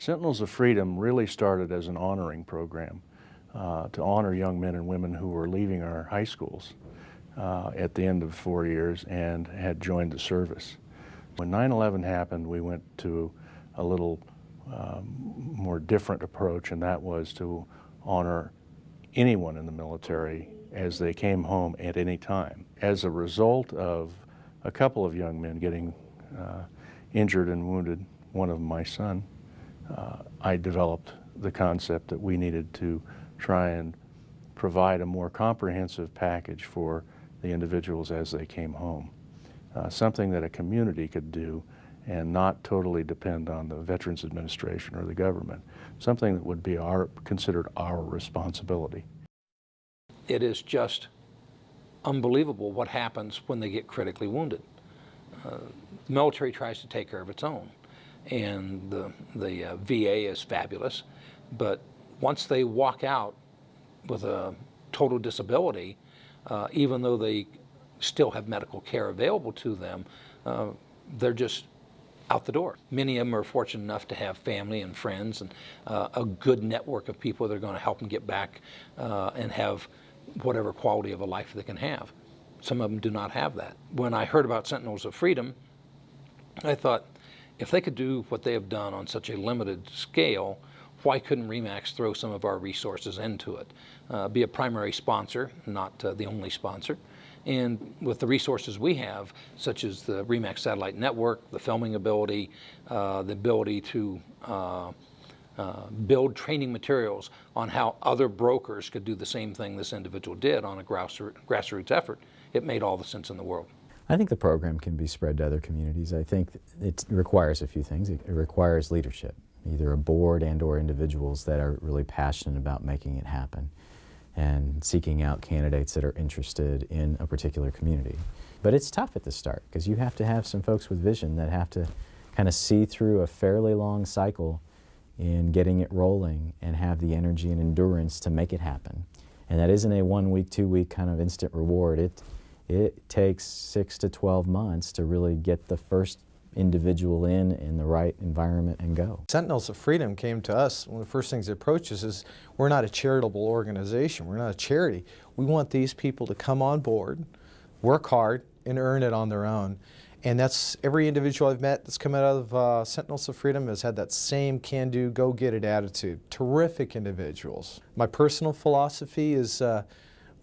Sentinels of Freedom really started as an honoring program to honor young men and women who were leaving our high schools at the end of 4 years and had joined the service. When 9/11 happened, we went to a little more different approach, and that was to honor anyone in the military as they came home at any time. As a result of a couple of young men getting injured and wounded, one of them my son, I developed the concept that we needed to try and provide a more comprehensive package for the individuals as they came home. Something that a community could do and not totally depend on the Veterans Administration or the government. Something that would be considered our responsibility. It is just unbelievable what happens when they get critically wounded. The military tries to take care of its own, and the VA is fabulous, but once they walk out with a total disability, even though they still have medical care available to them, they're just out the door. Many of them are fortunate enough to have family and friends and a good network of people that are going to help them get back and have whatever quality of a life they can have. Some of them do not have that. When I heard about Sentinels of Freedom, I thought, if they could do what they have done on such a limited scale, why couldn't RE/MAX throw some of our resources into it? Be a primary sponsor, not the only sponsor. And with the resources we have, such as the RE/MAX satellite network, the filming ability, the ability to build training materials on how other brokers could do the same thing this individual did on a grassroots effort, it made all the sense in the world. I think the program can be spread to other communities. I think it requires a few things. It requires leadership, either a board and or individuals that are really passionate about making it happen and seeking out candidates that are interested in a particular community. But it's tough at the start because you have to have some folks with vision that have to kind of see through a fairly long cycle in getting it rolling and have the energy and endurance to make it happen. And that isn't a 1 week, 2 week kind of instant reward. It takes 6 to 12 months to really get the first individual in the right environment and go. Sentinels of Freedom came to us. One of the first things they approached us is, we're not a charitable organization, we're not a charity. We want these people to come on board, work hard, and earn it on their own. And that's every individual I've met that's come out of Sentinels of Freedom has had that same can-do, go-get-it attitude. Terrific individuals. My personal philosophy is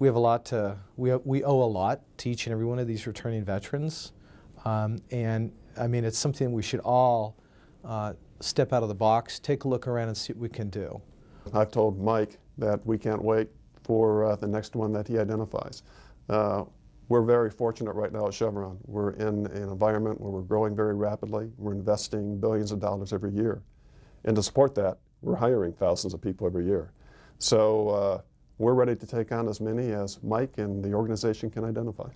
we owe a lot to each and every one of these returning veterans. And I mean, it's something we should all step out of the box, take a look around and see what we can do. I've told Mike that we can't wait for the next one that he identifies. We're very fortunate right now at Chevron. We're in an environment where we're growing very rapidly. We're investing billions of dollars every year. And to support that, we're hiring thousands of people every year. So we're ready to take on as many as Mike and the organization can identify.